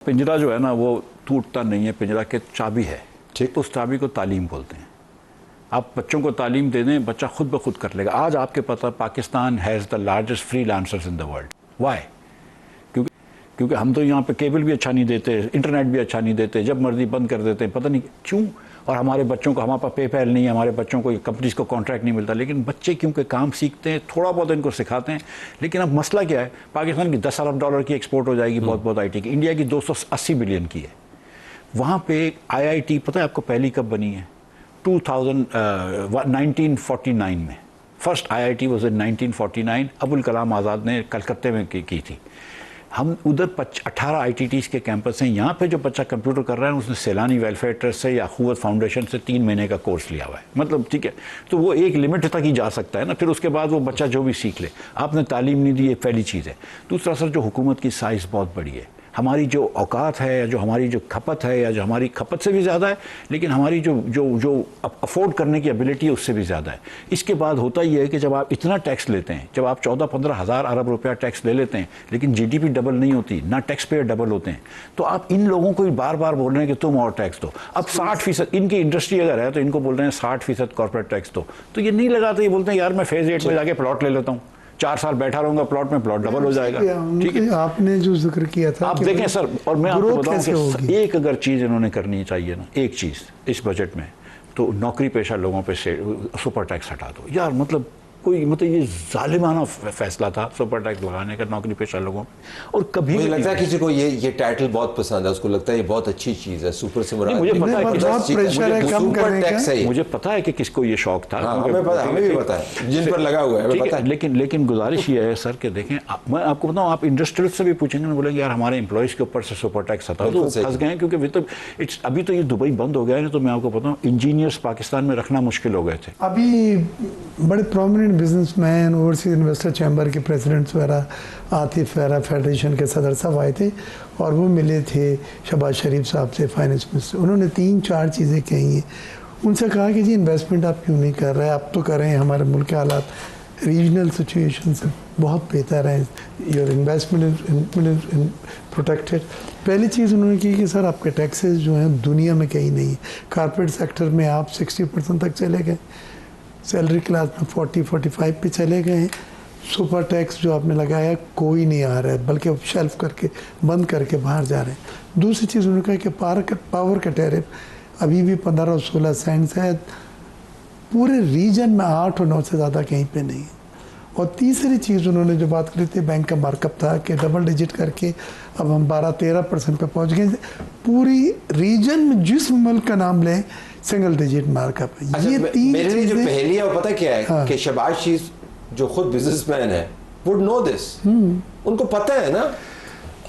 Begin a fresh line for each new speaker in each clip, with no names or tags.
पिंजरा जो है ना वो टूटता नहीं है, पिंजरा के चाबी है, ठीक, उस चाबी को तालीम बोलते हैं। आप बच्चों को तालीम दे दें, बच्चा खुद ब खुद कर लेगा। आज आपके पता Pakistan has the largest freelancers in the world. Why? क्योंकि हम तो यहाँ पे केबल भी अच्छा नहीं देते, इंटरनेट भी अच्छा नहीं देते, जब मर्जी बंद कर देते हैं, पता नहीं क्यों। और हमारे बच्चों को, हमारे पास पेपैल नहीं है, हमारे बच्चों को कंपनीज को कॉन्ट्रैक्ट नहीं मिलता। लेकिन बच्चे क्योंकि काम सीखते हैं, थोड़ा बहुत इनको सिखाते हैं। लेकिन अब मसला क्या है, पाकिस्तान की 10 अरब डॉलर की एक्सपोर्ट हो जाएगी बहुत आईटी की, इंडिया की 280 बिलियन की है। वहाँ पे IIT पता है आपको पहली कब बनी है? 1949 में। First IIT was in 1949। Abul Kalam Azad ने कलकत्ते में की थी। हम उधर 18 ITTs के कैंपस हैं। यहाँ पे जो बच्चा कंप्यूटर कर रहा है उसने सैलानी वेलफेयर ट्रस्ट से या अखुवत फाउंडेशन से 3 महीने का कोर्स लिया हुआ है। मतलब ठीक है, तो वो एक लिमिट तक ही जा सकता है ना, फिर उसके बाद वो बच्चा जो भी सीख ले। आपने तालीम नहीं दी, ये पहली चीज़ है। दूसरा सर, जो हुकूमत की साइज़ बहुत बड़ी है, हमारी जो औकात है या जो हमारी जो खपत है या जो हमारी खपत से भी ज़्यादा है, लेकिन हमारी जो अफोर्ड करने की एबिलिटी है उससे भी ज़्यादा है। इसके बाद होता ही है कि जब आप इतना टैक्स लेते हैं, जब आप 14-15 हज़ार अरब रुपया टैक्स ले लेते हैं, लेकिन GDP डबल नहीं होती, ना टैक्स पेयर डबल होते हैं, तो आप इन लोगों को बार बार बोल रहे हैं कि तुम और टैक्स दो। अब 60%, इनकी इंडस्ट्री अगर है तो इनको बोल रहे हैं 60% कॉर्पोरेट टैक्स दो, तो ये नहीं लगाते। ये बोलते हैं यार मैं फेज़ 8 में जाके प्लॉट ले लेता हूँ, 4 साल बैठा रहूंगा प्लॉट में, प्लॉट डबल हो जाएगा। ठीक है,
आपने जो जिक्र किया था,
आप देखें सर, और मैं आपको बताऊं कि एक अगर चीज़ इन्होंने करनी चाहिए ना, एक चीज़ इस बजट में, तो नौकरी पेशा लोगों पे से सुपर टैक्स हटा दो यार। मतलब ये जालिमाना फैसला था सुपर टैक्स लगाने का नौकरी पेशा लोगों पे। और कभी
मुझे लगता है किसी को ये टाइटल बहुत पसंद है, उसको लगता है ये बहुत अच्छी चीज़ है। सुपर से मुराद
मुझे पता है कि
प्रेशर है कम करने का।
मुझे पता है कि किसको ये शौक था,
हमें भी पता है जिन पर लगा हुआ है,
ठीक है। लेकिन गुजारिश ये है सर कि देखें, मैं आपको बताऊं, आप इंडस्ट्रियल से भी पूछेंगे ना, बोलेंगे यार हमारे एम्प्लॉइज़ के ऊपर से सुपर टैक्स हटा दो, फंस गए हैं। क्योंकि अभी तो ये दुबई बंद हो गया है ना, तो मैं आपको बताऊं इंजीनियर्स पाकिस्तान में रखना मुश्किल हो गए थे।
अभी बड़े prominent businessman, overseas investor chamber के प्रेसिडेंट्स वगैरह, आतिफ वगैरह फेडरेशन के सदर साहब आए थे और वो मिले थे शहबाज शरीफ साहब से, फाइनेंस मिनिस्टर। उन्होंने 3-4 चीज़ें कही हैं। उनसे कहा कि जी इन्वेस्टमेंट आप क्यों नहीं कर रहे हैं, आप तो कर रहे हैं, हमारे मुल्क के हालात रीजनल सिचुएशन से बहुत बेहतर हैं, योर इन्वेस्टमेंट इज प्रोटेक्टेड। पहली चीज़ उन्होंने की कि सर आपके टैक्सेस जो हैं दुनिया में कहीं नहीं है। कॉर्पोरेट सेक्टर में आप 60% तक चले गए, सैलरी क्लास में 40-45 पे चले गए हैं। सुपर टैक्स जो आपने लगाया कोई नहीं आ रहा है, बल्कि शेल्फ करके बंद करके बाहर जा रहे हैं। दूसरी चीज़ उन्होंने कहा कि पावर का टैरिफ अभी भी 15 और 16 सेंट्स है, पूरे रीजन में 8 और 9 से ज़्यादा कहीं पे नहीं है। और तीसरी चीज़ उन्होंने जो बात करी थी, बैंक का मार्कअप था कि डबल डिजिट करके अब हम 12-13% पे पहुँच गए। पूरी रीजन में जिस मुल्क का नाम लें सिंगल डिजिट मार्कअप है।
अच्छा,
ये 3
मेरे लिए जो पहली है वो पता क्या है,
हाँ।
कि शहबाज शरीफ जो खुद बिजनेसमैन है वुड नो दिस, उनको पता है ना,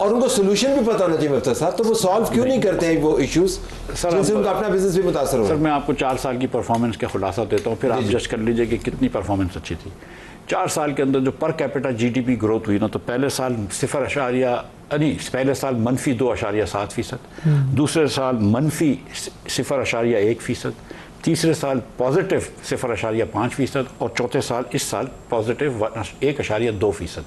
और उनको सोल्यूशन भी पता होना चाहिए मुफ्ती साहब, तो वो सॉल्व क्यों नहीं करते हैं वो इश्यूज जिनसे उनका अपना बिजनेस भी मुतासर हो।
सर मैं आपको 4 साल की परफॉर्मेंस का खुलासा देता हूँ, फिर आप जज कर लीजिए कि कितनी परफॉर्मेंस अच्छी थी। 4 साल के अंदर जो पर कैपिटा GDP ग्रोथ हुई ना, तो पहले साल पहले साल -2.7%, दूसरे साल -0.1%, तीसरे साल पॉजिटिव 0.5% और चौथे साल इस साल पॉजिटिव 1.2%।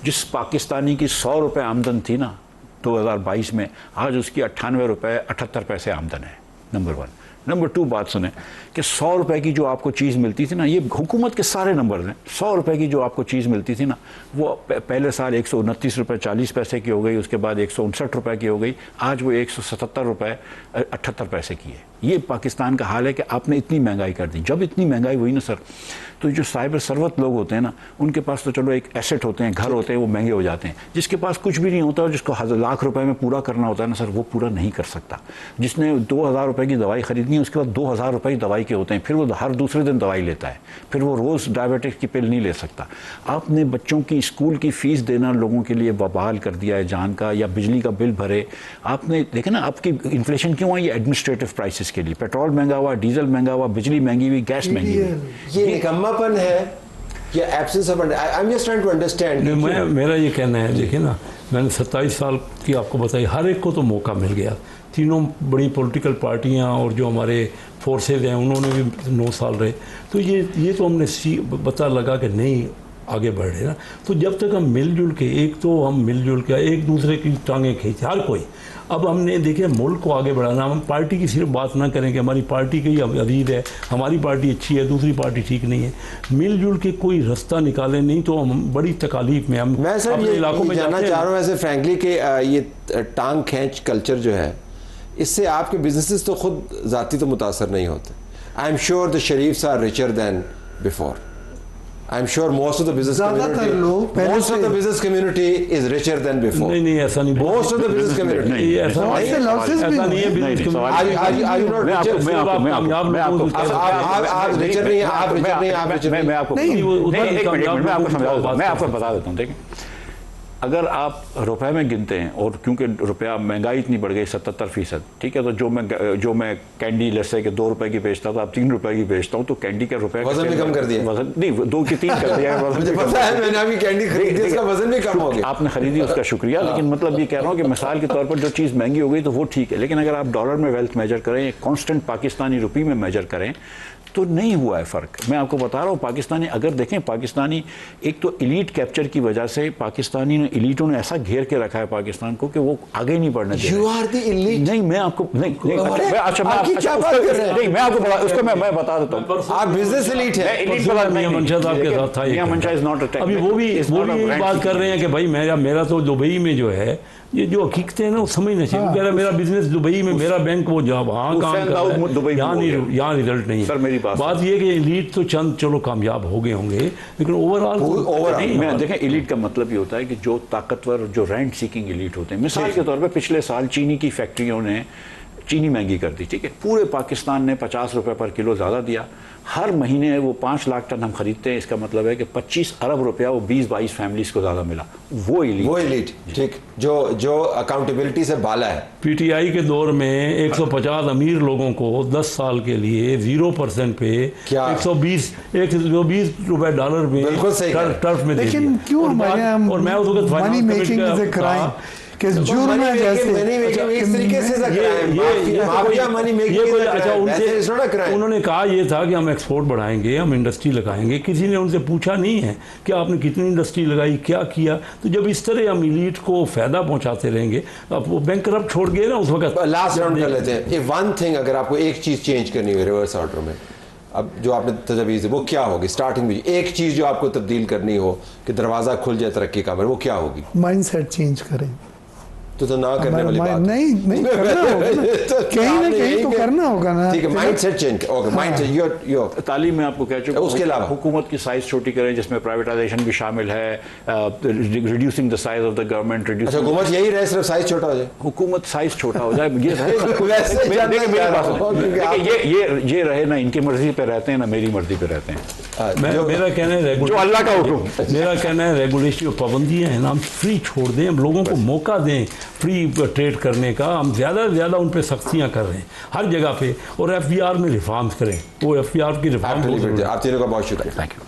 जिस पाकिस्तानी की 100 रुपये आमदन थी ना 2022 में, आज उसकी 98 रुपये 78 पैसे आमदन है। नंबर 1। नंबर 2 बात सुने कि 100 रुपये की जो आपको चीज़ मिलती थी ना, ये हुकूमत के सारे नंबर हैं, 100 रुपये की जो आपको चीज़ मिलती थी ना, वो पहले साल 129 रुपये 40 पैसे की हो गई, उसके बाद 159 रुपये की हो गई, आज वो 177 रुपये 78 पैसे की है। ये पाकिस्तान का हाल है कि आपने इतनी महंगाई कर दी। जब इतनी महंगाई हुई ना सर, तो जो साहिब सरवत लोग होते हैं ना, उनके पास तो चलो एक एसेट होते हैं, घर होते हैं, वो महंगे हो जाते हैं। जिसके पास कुछ भी नहीं होता और जिसको लाख रुपए में पूरा करना होता है ना सर, वो पूरा नहीं कर सकता। जिसने 2000 रुपये की दवाई खरीदनी है, उसके बाद 2000 रुपये की दवाई के होते हैं, फिर वो हर दूसरे दिन दवाई लेता है, फिर वो रोज़ डायबिटिक्स की पिल नहीं ले सकता। आपने बच्चों की स्कूल की फ़ीस देना लोगों के लिए बवाल कर दिया है जान का, या बिजली का बिल भरे। आपने देखे ना आपकी इन्फ्लेशन क्यों आई, एडमिनिस्ट्रेटिव प्राइसेस के लिए। पेट्रोल महंगा हुआ, डीजल महंगा हुआ, बिजली महंगी हुई, गैस महंगी हुई।
ये निकम्मापन है या absence of, I am just trying to understand.
मेरा ये कहना है, देखिए ना, मैंने 27 साल की आपको बताई, हर एक को तो मौका मिल गया। तीनों बड़ी पॉलिटिकल पार्टियां और जो हमारे फोर्सेज हैं उन्होंने भी 9 साल रहे। तो ये तो हमने पता लगा कि नहीं आगे बढ़ रहे ना। तो जब तक हम मिलजुल के, एक तो हम मिलजुल के एक दूसरे की टांगें खींचे, हर कोई अब हमने देखिए मुल्क को आगे बढ़ाना, हम पार्टी की सिर्फ बात ना करें कि हमारी पार्टी की अजीज है, हमारी पार्टी अच्छी है, दूसरी पार्टी ठीक नहीं है, मिलजुल के कोई रास्ता निकालें, नहीं तो हम बड़ी तकलीफ में हम
मैं सर
अपने इलाकों में
जानना चाह रहा हूँ ऐसे फ्रैंकली कि ये टांग खींच कल्चर जो है, इससे आपके बिजनेसेस तो खुद ज़ाती तो मुतासर नहीं होते. I am sure the Sharifs are richer than before. I'm sure most of the business community is richer than before.
नहीं ऐसा नहीं.
Most of the business community.
नहीं ऐसा नहीं है. business community.
Are you not richer? आप richer नहीं हैं, आप richer नहीं, आप richer नहीं.
मैं आपको बता देता हूँ. देखिए, अगर आप रुपए में गिनते हैं, और क्योंकि रुपया महंगाई इतनी बढ़ गई 77%, ठीक है, तो जो मैं कैंडी लेसे के 2 रुपए की बेचता था, अब 3 रुपए की बेचता हूँ, तो कैंडी का रुपया
वजन भी कम कर दिया.
वजन नहीं, 2 की 3 कर दिया.
मुझे पता है, मैंने अभी कैंडी खरीदी, उसका वजन भी कम हो गया.
आपने खरीदी, उसका शुक्रिया. लेकिन मतलब ये कह रहा हूँ कि मिसाल के तौर पर जो चीज़ महंगी हो गई तो वो ठीक है, लेकिन अगर आप डॉलर में वेल्थ मेजर करें, कांस्टेंट पाकिस्तानी रुपये में मेजर करें, तो नहीं हुआ है फ़र्क. मैं आपको बता रहा हूँ, पाकिस्तानी अगर देखें, पाकिस्तानी एक तो एलीट कैप्चर की वजह से पाकिस्तानी ने, एलीटों ने ऐसा घेर के रखा है पाकिस्तान को कि वो आगे नहीं बढ़ने दे.
You are the elite.
नहीं, मैं आपको नहीं मैं आपको उसको मैं बता देता हूँ.
आप बिजनेस एलीट है.
मंशा साहब के साथ था.
मंशा इज नॉट अ.
अभी वो भी बात कर रहे हैं कि भाई मेरा तो दुबई में जो है, ये जो हकीकतें हैं ना, वो समझना चाहिए. कह रहा मेरा बिजनेस दुबई में, मेरा बैंक वो जहाँ वहाँ काम कर रहा है, यहाँ रिजल्ट नहीं है.
मेरी
बात ये कि एलीट तो चंद चलो कामयाब हो गए होंगे, लेकिन ओवरऑल
मैं देखें, एलीट का मतलब ये होता है कि जो ताकतवर, जो रेंट सीकिंग एलीट होते हैं. मिसाल के तौर पर पिछले साल चीनी की फैक्ट्रियों ने चीनी महंगी कर दी, ठीक है, पूरे पाकिस्तान ने 50 रुपए पर किलो ज़्यादा दिया. हर महीने वो 5 लाख टन हम खरीदते हैं. इसका मतलब है कि 25 अरब रुपया वो 20-22 फैमिलीज को ज़्यादा मिला. वो एलीट
ठीक, जो अकाउंटेबिलिटी से बाला है.
पीटीआई के दौर में 150 अमीर लोगों को 10 साल के लिए 0% पे 120 रुपए डॉलर में टर्फ में.
लेकिन क्यों हमारे यहाँ
और मैं उस वक्त
money making is a crime कि जुर्म है जैसे
इस तरीके से
उन्होंने कहा ये था कि हम एक्सपोर्ट बढ़ाएंगे, हम इंडस्ट्री लगाएंगे. किसी ने उनसे पूछा नहीं है कि आपने कितनी इंडस्ट्री लगाई, क्या किया. तो जब इस तरह हम एलीट को फायदा पहुंचाते रहेंगे, अब वो बैंक करप्ट छोड़ गए ना उस वक्त.
लास्ट राउंड कर लेते हैं. वन थिंग, अगर आपको एक चीज चेंज करनी हो रिवर्स ऑर्डर में, अब जो आपने तजवीज़ है वो क्या होगी? स्टार्टिंग में एक चीज जो आपको तब्दील करनी हो कि दरवाजा खुल जाए तरक्की का, वो क्या होगी?
माइंडसेट चेंज करें.
तो ना करने वाली बात
नहीं करना होगा ना. कहीं ना कहीं तो करना होगा ना.
ठीक है, mindset change. Okay, mindset. Your
तालीम में आपको कह चुका.
उसके अलावा
हुकूमत की साइज छोटी करें, जिसमें प्राइवेटाइजेशन भी शामिल है, reducing the size of the government.
अच्छा, हुकूमत यही रहे, सिर्फ साइज छोटा हो जाए.
हुकूमत साइज छोटा हो जाए, ये रहे ना, इनकी मर्जी पे रहते हैं ना मेरी मर्जी पे रहते हैं.
मेरा कहना है
जो अल्लाह का हुक्म.
मेरा कहना है रेगुलेटरी पाबंदियां हैं ना, हम फ्री छोड़ दें, हम लोगों को मौका दें फ्री ट्रेड करने का. हम ज़्यादा से ज़्यादा उन पर सख्तियाँ कर रहे हैं हर जगह पे, और FBR में रिफॉर्म्स करें. वो FBR की रिफॉर्म.
आप तीनों का बहुत शुक्रिया.
Thank you.